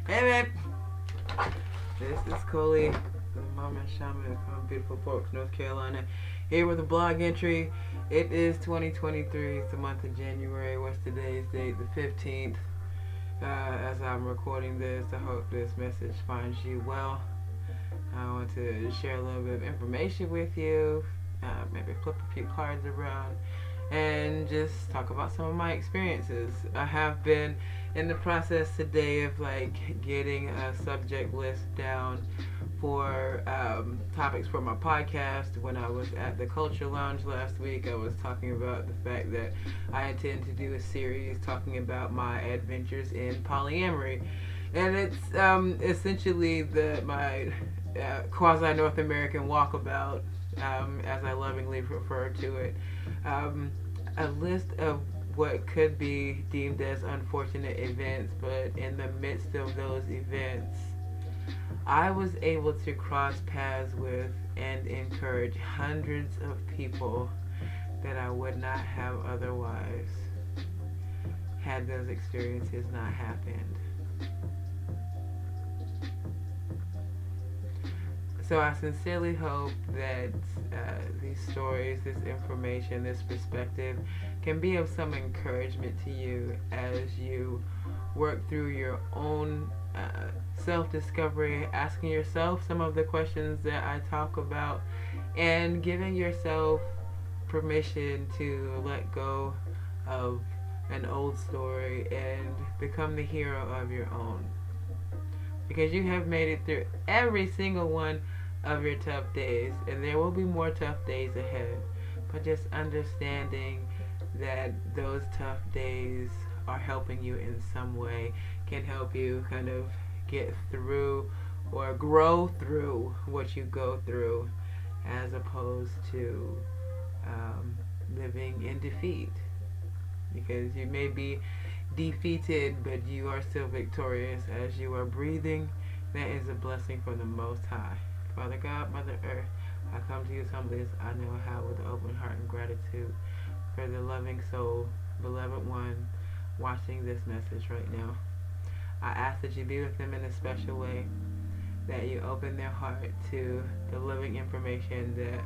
Hey, babe. This is Coley, the MomInShaMan from beautiful Polk, North Carolina. Here with a blog entry. It is 2023. It's the month of January. What's today's date? The 15th. As I'm recording this, I hope this message finds you well. I want to share a little bit of information with you. Maybe flip a few cards around and just talk about some of my experiences. I have been in the process today of getting a subject list down for topics for my podcast. When I was at the Culture Lounge last week, I was talking about the fact that I intend to do a series talking about my adventures in polyamory, and it's essentially my quasi North American walkabout, as I lovingly refer to it. A list of what could be deemed as unfortunate events, but in the midst of those events, I was able to cross paths with and encourage hundreds of people that I would not have otherwise had those experiences not happened. So I sincerely hope that these stories, this information, this perspective can be of some encouragement to you as you work through your own self-discovery, asking yourself some of the questions that I talk about, and giving yourself permission to let go of an old story and become the hero of your own. Because you have made it through every single one of your tough days, and there will be more tough days ahead. But just understanding that those tough days are helping you in some way can help you kind of get through or grow through what you go through, as opposed to living in defeat. Because you may be defeated, but you are still victorious as you are breathing. That is a blessing from the Most High. Father God, Mother Earth, I come to you as humbly as I know how, with an open heart and gratitude for the loving soul, beloved one, watching this message right now. I ask that you be with them in a special way, that you open their heart to the living information that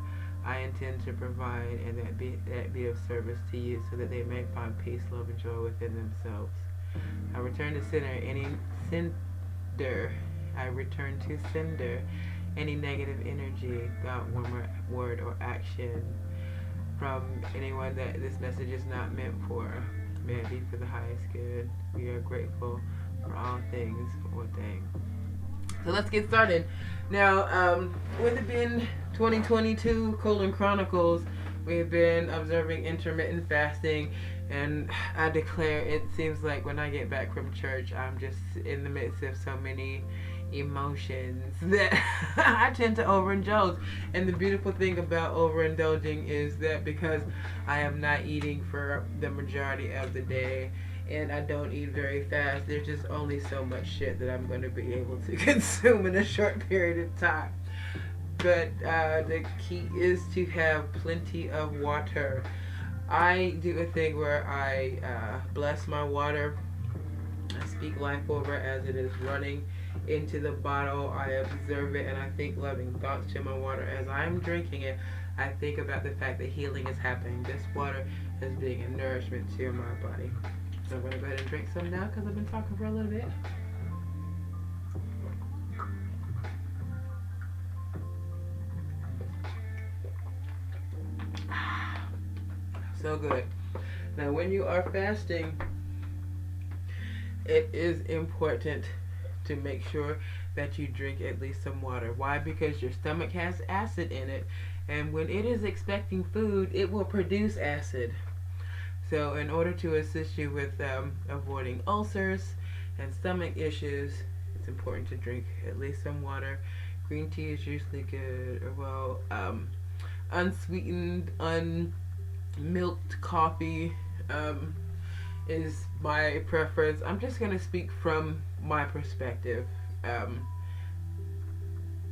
I intend to provide, and that be of service to you, so that they may find peace, love, and joy within themselves. I return to sender any negative energy, thought, word, or action from anyone that this message is not meant for. May it be for the highest good. We are grateful for all things ordained. So let's get started. Now, with it being 2022 Chronicles, we've been observing intermittent fasting, and I declare it seems like when I get back from church, I'm just in the midst of so many emotions that I tend to overindulge. And the beautiful thing about overindulging is that because I am not eating for the majority of the day, and I don't eat very fast, there's just only so much shit that I'm going to be able to consume in a short period of time. But the key is to have plenty of water. I do a thing where I bless my water. I speak life over as it is running into the bottle. I observe it, and I think loving thoughts to my water as I'm drinking it. I think about the fact that healing is happening. This water is being a nourishment to my body. So I'm going to go ahead and drink some now because I've been talking for a little bit. So good. Now, when you are fasting, it is important to make sure that you drink at least some water. Why? Because your stomach has acid in it, and when it is expecting food, it will produce acid. So in order to assist you with avoiding ulcers and stomach issues, it's important to drink at least some water. Green tea is usually good, or unsweetened, unmilked coffee is my preference. I'm just going to speak from my perspective.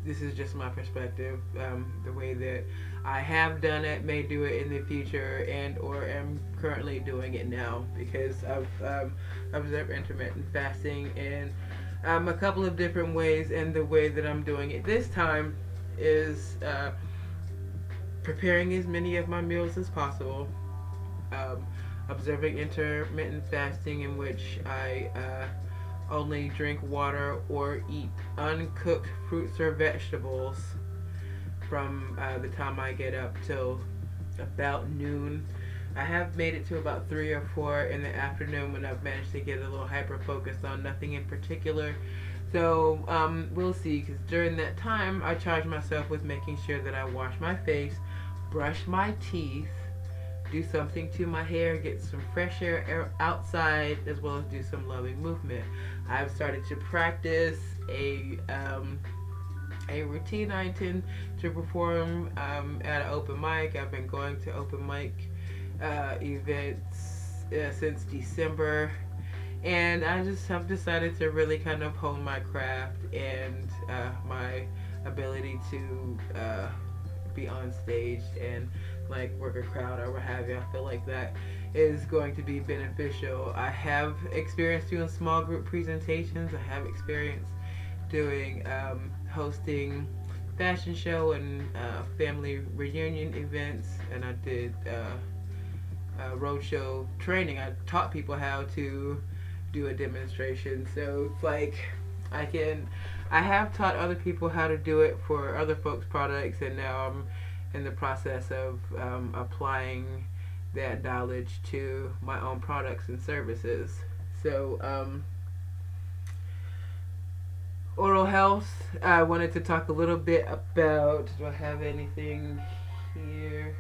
This is just my perspective. The way that I have done it, may do it in the future, and or am currently doing it now, because I've observed intermittent fasting, and a couple of different ways, and the way that I'm doing it this time is preparing as many of my meals as possible, um, observing intermittent fasting, in which I only drink water or eat uncooked fruits or vegetables from the time I get up till about noon. I have made it to about 3 or 4 in the afternoon when I've managed to get a little hyper focused on nothing in particular. So we'll see, because during that time I charge myself with making sure that I wash my face, brush my teeth, do something to my hair, get some fresh air outside, as well as do some loving movement. I've started to practice a routine I intend to perform at an open mic. I've been going to open mic events since December, and I just have decided to really kind of hone my craft and my ability to be on stage and like work a crowd or what have you. I feel like that is going to be beneficial. I have experience doing small group presentations. I have experience doing hosting fashion show and family reunion events, and I did roadshow training. I taught people how to do a demonstration. So it's like I have taught other people how to do it for other folks' products, and now I'm in the process of applying that knowledge to my own products and services. So oral health, I wanted to talk a little bit about, do I have anything here?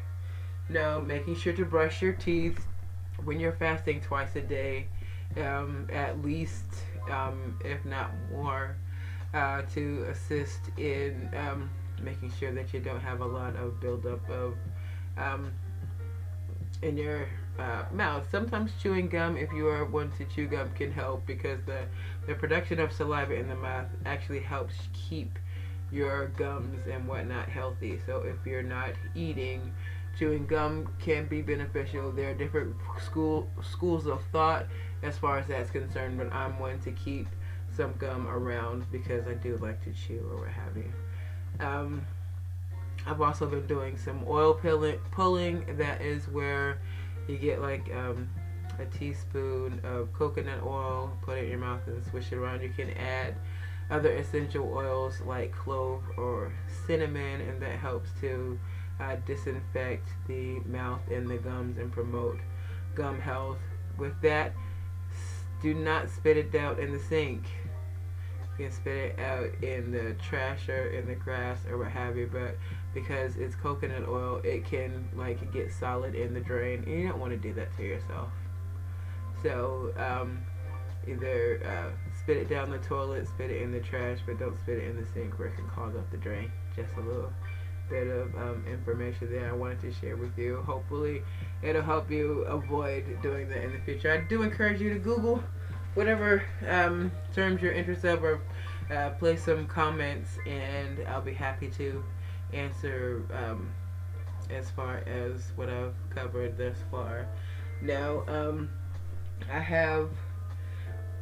No, making sure to brush your teeth when you're fasting twice a day, at least, if not more, to assist in making sure that you don't have a lot of buildup of in your mouth. Sometimes chewing gum, if you are one to chew gum, can help, because the production of saliva in the mouth actually helps keep your gums and whatnot healthy. So if you're not eating, chewing gum can be beneficial. There are different schools of thought as far as that's concerned, but I'm one to keep some gum around because I do like to chew or what have you. I've also been doing some oil pulling. That is where you get like a teaspoon of coconut oil, put it in your mouth and swish it around. You can add other essential oils like clove or cinnamon, and that helps to disinfect the mouth and the gums and promote gum health. With that, do not spit it down in the sink. You can spit it out in the trash or in the grass or what have you, but because it's coconut oil, it can like get solid in the drain, and you don't want to do that to yourself. So either spit it down the toilet, spit it in the trash, but don't spit it in the sink where it can clog up the drain. Just a little bit of information there I wanted to share with you. Hopefully it'll help you avoid doing that in the future. I do encourage you to Google whatever terms you're interested in, or place some comments, and I'll be happy to answer as far as what I've covered thus far. Now, I have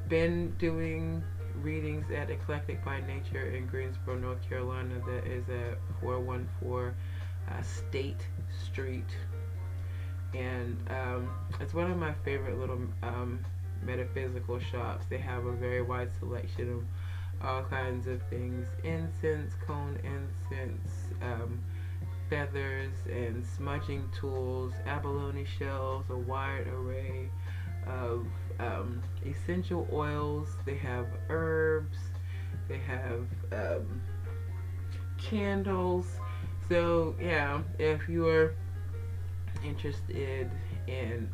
been doing readings at Eclectic by Nature in Greensboro, North Carolina. That is at 414 State Street, and it's one of my favorite little metaphysical shops. They have a very wide selection of all kinds of things: incense, cone incense, feathers and smudging tools, abalone shells, a wide array of essential oils. They have herbs, they have candles. So yeah, if you're interested in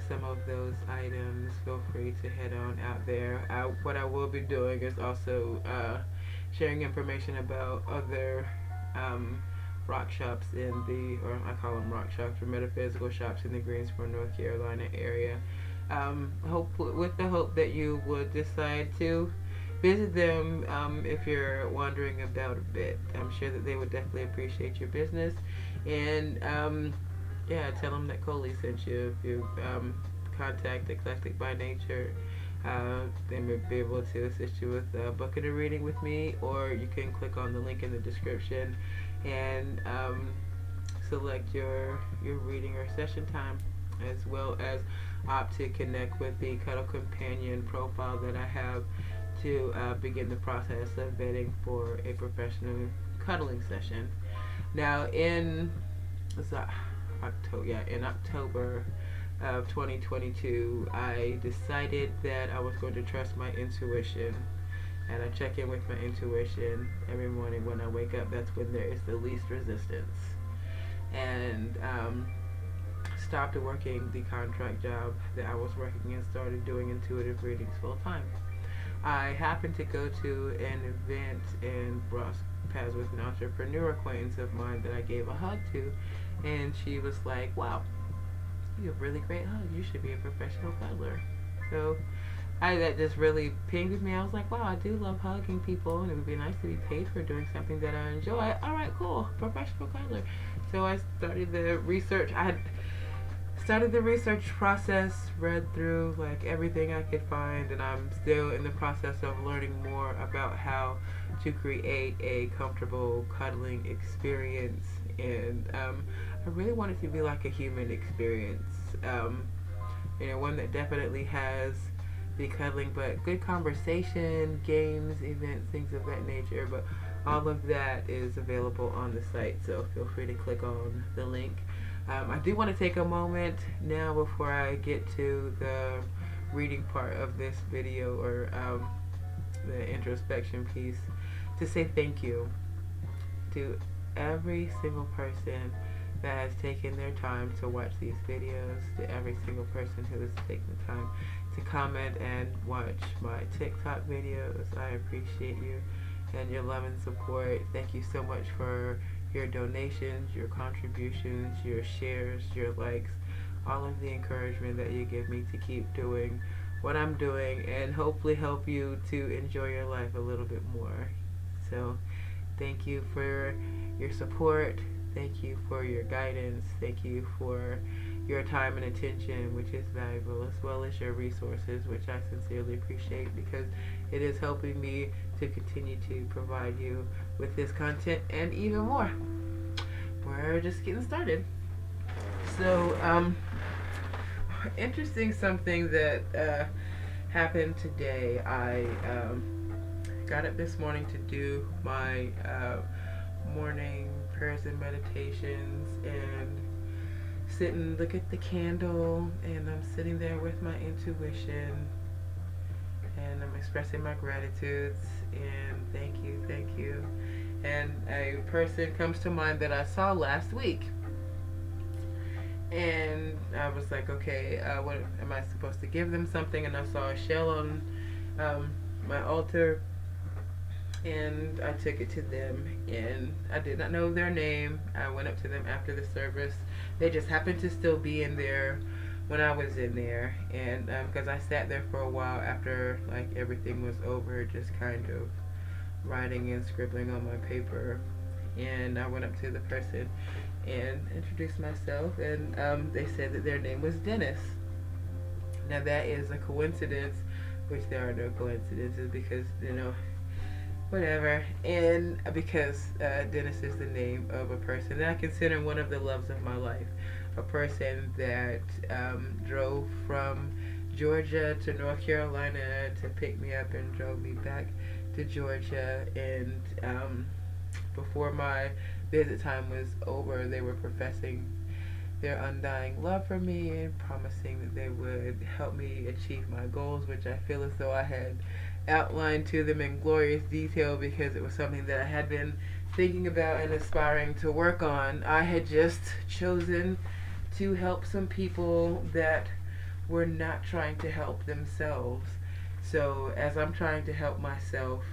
some of those items, feel free to head on out there. What I will be doing is also sharing information about other rock shops in the, or I call them rock shops or metaphysical shops in the Greensboro, North Carolina area. With the hope that you would decide to visit them if you're wandering about a bit. I'm sure that they would definitely appreciate your business, and yeah, tell them that Coley sent you. If you contact Eclectic by Nature, they may be able to assist you with booking a reading with me, or you can click on the link in the description and select your reading or session time, as well as opt to connect with the Cuddle Companion profile that I have to begin the process of vetting for a professional cuddling session. Now, in October of 2022, I decided that I was going to trust my intuition, and I check in with my intuition every morning when I wake up. That's when there is the least resistance. And stopped working the contract job that I was working and started doing intuitive readings full time. I happened to go to an event and crossed paths with an entrepreneur acquaintance of mine that I gave a hug to, and she was like, "Wow, you have really great hugs. You should be a professional cuddler." So that just really pinged with me. I was like, wow, I do love hugging people, and it would be nice to be paid for doing something that I enjoy. All right, cool, professional cuddler. So I started the research. I had started the research process, read through like everything I could find, and I'm still in the process of learning more about how to create a comfortable cuddling experience. And I really want it to be like a human experience. One that definitely has the cuddling, but good conversation, games, events, things of that nature. But all of that is available on the site, so feel free to click on the link. I do want to take a moment now before I get to the reading part of this video, or the introspection piece, to say thank you to every single person that has taken their time to watch these videos, to every single person who has taken the time to comment and watch my TikTok videos. I appreciate you and your love and support. Thank you so much for your donations, your contributions, your shares, your likes, all of the encouragement that you give me to keep doing what I'm doing, and hopefully help you to enjoy your life a little bit more. So thank you for your support. Thank you for your guidance. Thank you for your time and attention, which is valuable, as well as your resources, which I sincerely appreciate, because it is helping me to continue to provide you with this content and even more. We're just getting started. So, interesting something that happened today. I got up this morning to do my morning prayers and meditations, and sit and look at the candle, and I'm sitting there with my intuition, and I'm expressing my gratitudes and thank you. And a person comes to mind that I saw last week, and I was like, okay, what am I supposed to give them? Something? And I saw a shell on my altar, and I took it to them, and I did not know their name. I went up to them after the service. They just happened to still be in there when I was in there, and because I sat there for a while after like everything was over, just kind of writing and scribbling on my paper. And I went up to the person and introduced myself, and they said that their name was Dennis. Now that is a coincidence, which there are no coincidences, because whatever. And because Dennis is the name of a person that I consider one of the loves of my life, a person that drove from Georgia to North Carolina to pick me up and drove me back to Georgia. And before my visit time was over, they were professing their undying love for me and promising that they would help me achieve my goals, which I feel as though I had outlined to them in glorious detail, because it was something that I had been thinking about and aspiring to work on. I had just chosen to help some people that were not trying to help themselves. So as I'm trying to help myself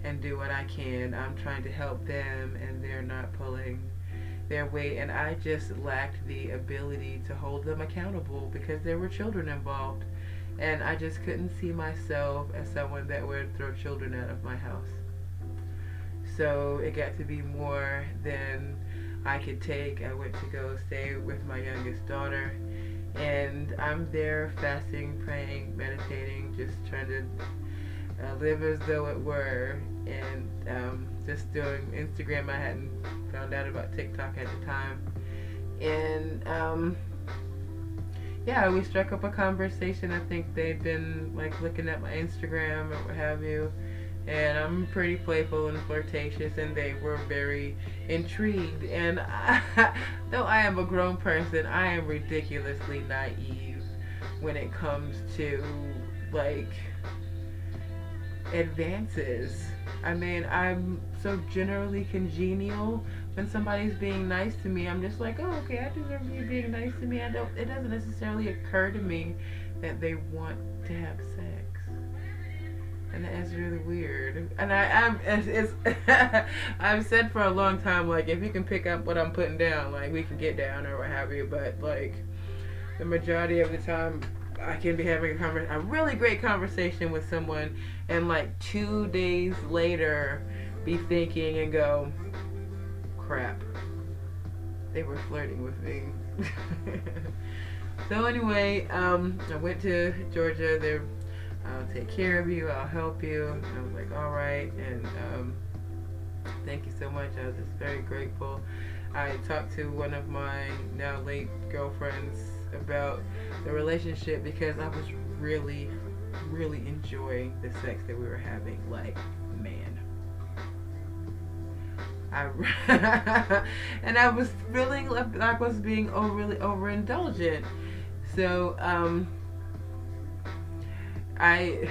and do what I can, I'm trying to help them, and they're not pulling their weight, and I just lacked the ability to hold them accountable because there were children involved, and I just couldn't see myself as someone that would throw children out of my house. So it got to be more than I could take. I went to go stay with my youngest daughter, And I'm there fasting, praying, meditating, just trying to live as though it were, and just doing Instagram. I hadn't found out about TikTok at the time, and yeah, we struck up a conversation. I think they'd been like looking at my Instagram or what have you, and I'm pretty playful and flirtatious, and they were very intrigued. And though I am a grown person, I am ridiculously naive when it comes to like advances. I mean, I'm so generally congenial. When somebody's being nice to me, I'm just like, oh, okay, I deserve you being nice to me. It doesn't necessarily occur to me that they want to have sex, and that's really weird. And it's I've said for a long time, like, if you can pick up what I'm putting down, like, we can get down or what have you. But like, the majority of the time, I can be having a really great conversation with someone, and like 2 days later, be thinking and go, crap, they were flirting with me. So anyway, I went to Georgia. They're, I'll take care of you, I'll help you. And I was like, all right, and thank you so much. I was just very grateful. I talked to one of my now late girlfriends about the relationship because I was really, really enjoying the sex that we were having. Like, man. And I was feeling like I was being overly overindulgent. So, I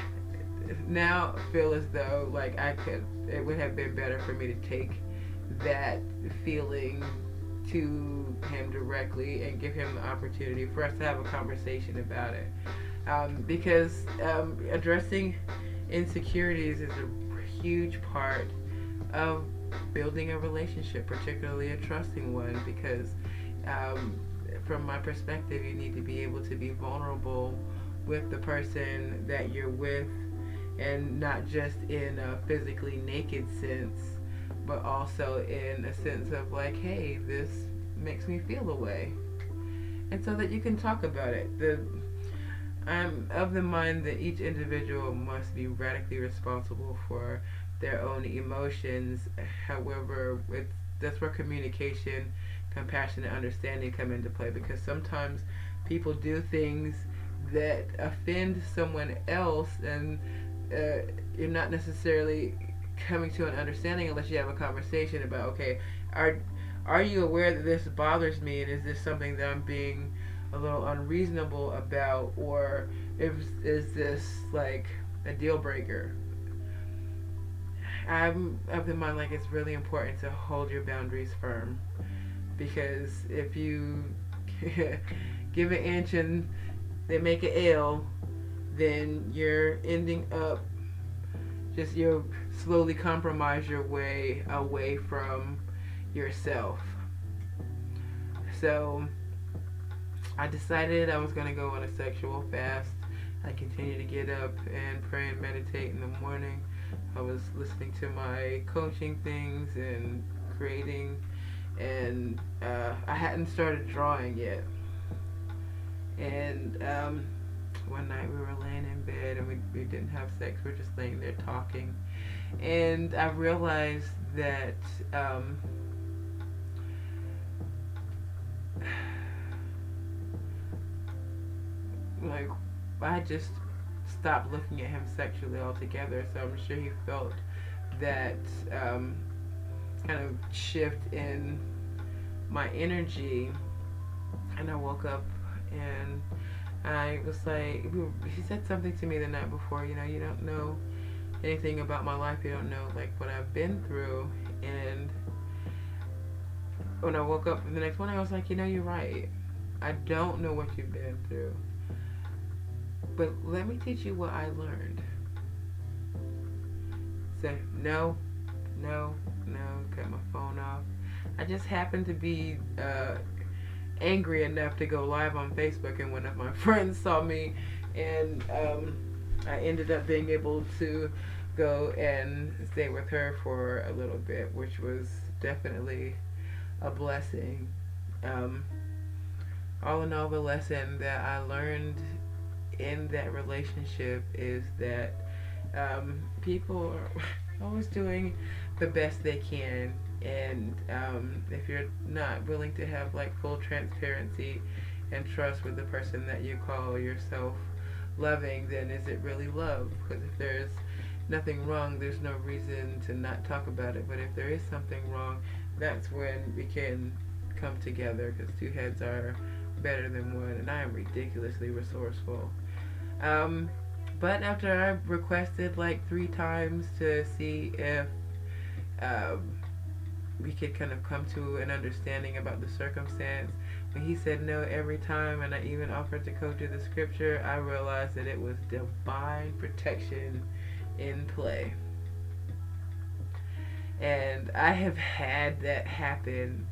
now feel as though like it would have been better for me to take that feeling to him directly and give him the opportunity for us to have a conversation about it, because addressing insecurities is a huge part of building a relationship, particularly a trusting one, because from my perspective, you need to be able to be vulnerable with the person that you're with, and not just in a physically naked sense, but also in a sense of like, hey, this makes me feel a way, and so that you can talk about it. I'm of the mind that each individual must be radically responsible for their own emotions. However, that's where communication, compassion, and understanding come into play, because sometimes people do things that offend someone else, and you're not necessarily coming to an understanding unless you have a conversation about, okay, are you aware that this bothers me, and is this something that I'm being a little unreasonable about, or is this like a deal breaker? I'm of the mind like it's really important to hold your boundaries firm, because if you give an inch and they make an L, then you're ending up just, you'll slowly compromise your way away from yourself. So I decided I was going to go on a sexual fast. I continued to get up and pray and meditate in the morning. I was listening to my coaching things and creating, and I hadn't started drawing yet. And one night we were laying in bed, and we didn't have sex. We were just laying there talking. And I realized that like, I just stopped looking at him sexually altogether. So I'm sure he felt that kind of shift in my energy. And I woke up, and I was like, he said something to me the night before, you don't know anything about my life, you don't know like what I've been through. And when I woke up the next morning, I was like, you're right, I don't know what you've been through, but let me teach you what I learned. So no, cut my phone off. I just happened to be angry enough to go live on Facebook, and one of my friends saw me, and I ended up being able to go and stay with her for a little bit, which was definitely a blessing. all in all, the lesson that I learned in that relationship is that people are always doing the best they can, and if you're not willing to have like full transparency and trust with the person that you call yourself loving, then is it really love? Because if there's nothing wrong, there's no reason to not talk about it. But if there is something wrong, that's when we can come together, because two heads are better than one, and I am ridiculously resourceful. Um, but after I requested like 3 times to see if um, we could kind of come to an understanding about the circumstance, when he said no every time, and I even offered to go to the scripture, I realized that it was divine protection in play. And I have had that happen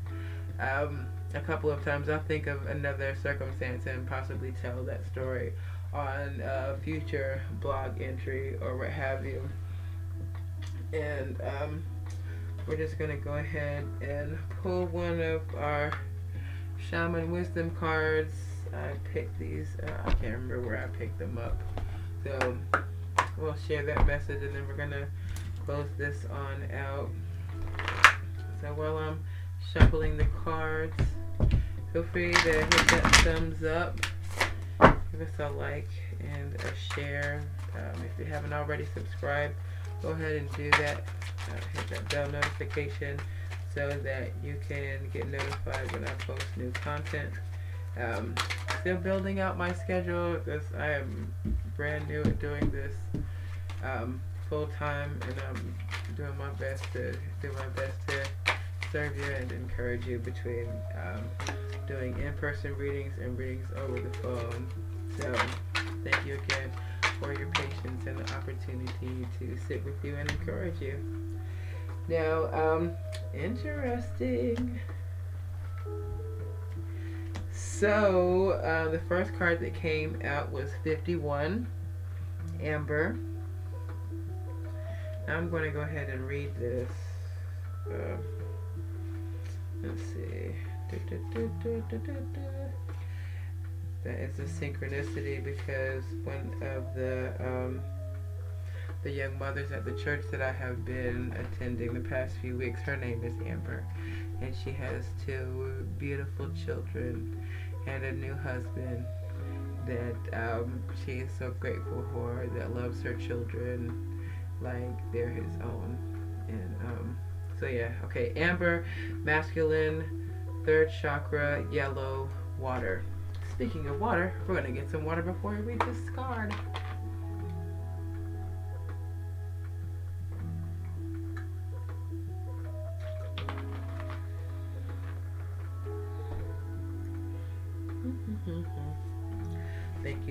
a couple of times. I'll think of another circumstance and possibly tell that story on a future blog entry or what have you. And we're just going to go ahead and pull one of our Shaman Wisdom cards. I picked these, I can't remember where I picked them up. So we'll share that message, and then we're going to close this on out. So while I'm shuffling the cards, feel free to hit that thumbs up, give us a like and a share. If you haven't already subscribed, go ahead and do that. Hit that bell notification so that you can get notified when I post new content. Still building out my schedule because I am brand new at doing this full time, and I'm doing my best to serve you and encourage you between doing in-person readings and readings over the phone. So thank you again for your patience and the opportunity to sit with you and encourage you. Now, interesting. So, the first card that came out was 51, Amber. Now I'm going to go ahead and read this. Let's see. That is a synchronicity because one of the young mothers at the church that I have been attending the past few weeks, her name is Amber, and she has 2 beautiful children and a new husband that she is so grateful for, that loves her children like they're his own. And so yeah, okay, Amber, masculine, 3rd chakra, yellow, water. Speaking of water, we're going to get some water before we read this card.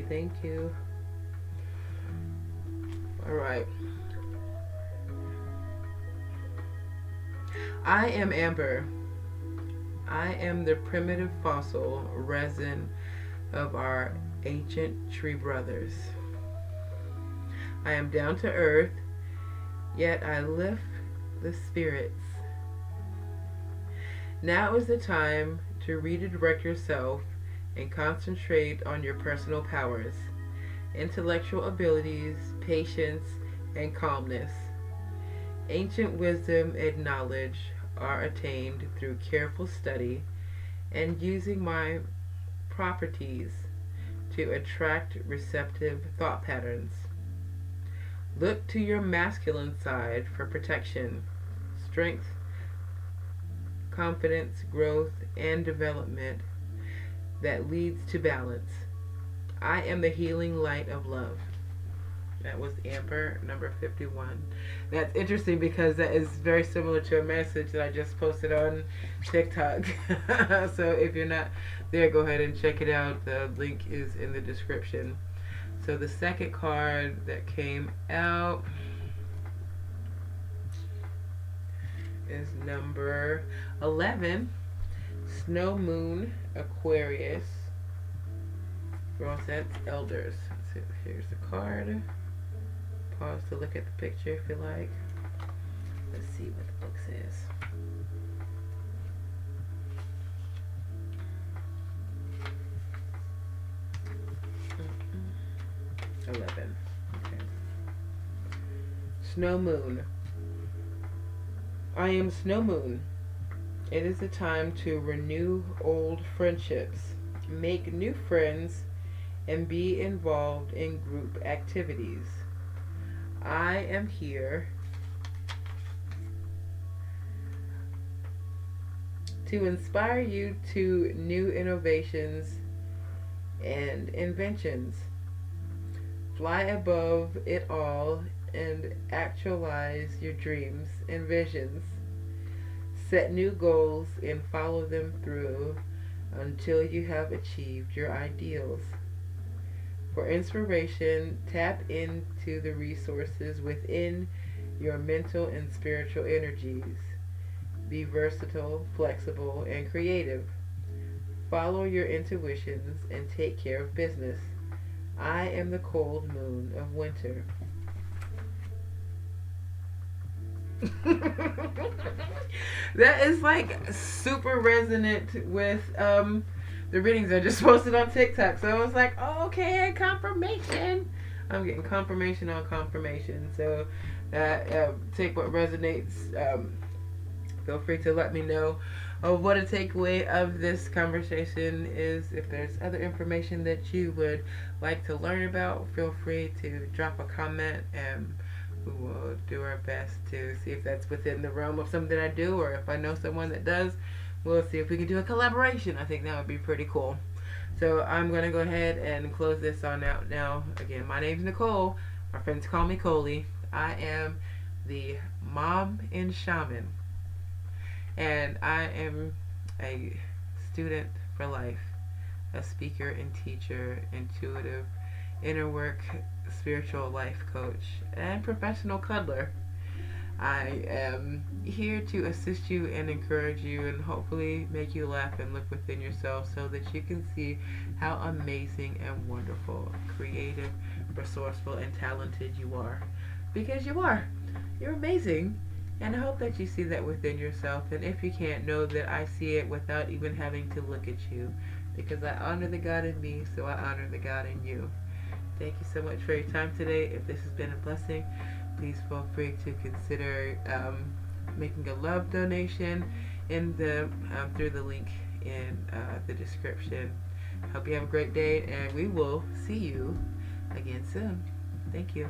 Thank you. All right. I am Amber. I am the primitive fossil resin of our ancient tree brothers. I am down to earth, yet I lift the spirits. Now is the time to redirect yourself and concentrate on your personal powers, intellectual abilities, patience, and calmness. Ancient wisdom and knowledge are attained through careful study and using my properties to attract receptive thought patterns. Look to your masculine side for protection, strength, confidence, growth, and development that leads to balance. I am the healing light of love. That was Amber, number 51. That's interesting because that is very similar to a message that I just posted on TikTok. So if you're not there, go ahead and check it out. The link is in the description. So the second card that came out is number 11, Snow Moon Aquarius. Girl sets Elders. So here's the card. Pause to look at the picture if you like. Let's see what the book says. 11. Okay. Snow Moon. I am Snow Moon. It is a time to renew old friendships, make new friends, and be involved in group activities. I am here to inspire you to new innovations and inventions. Fly above it all and actualize your dreams and visions. Set new goals and follow them through until you have achieved your ideals. For inspiration, tap into the resources within your mental and spiritual energies. Be versatile, flexible, and creative. Follow your intuitions and take care of business. I am the cold moon of winter. That is like super resonant with the readings I just posted on TikTok. So I was like, oh, okay, confirmation. I'm getting confirmation on confirmation. So take what resonates. Feel free to let me know what a takeaway of this conversation is. If there's other information that you would like to learn about, feel free to drop a comment, and we will do our best to see if that's within the realm of something I do, or if I know someone that does, we'll see if we can do a collaboration. I think that would be pretty cool. So I'm going to go ahead and close this on out now. Again, my name's Nicole. My friends call me Coley. I am the MomInShaMan. And I am a student for life, a speaker and teacher, intuitive, inner work, spiritual life coach, and professional cuddler. I am here to assist you and encourage you and hopefully make you laugh and look within yourself so that you can see how amazing and wonderful, creative, resourceful, and talented you are. Because you are. You're amazing. And I hope that you see that within yourself. And if you can't, know that I see it without even having to look at you. Because I honor the God in me, so I honor the God in you. Thank you so much for your time today. If this has been a blessing, please feel free to consider making a love donation in the through the link in the description. Hope you have a great day, and we will see you again soon. Thank you.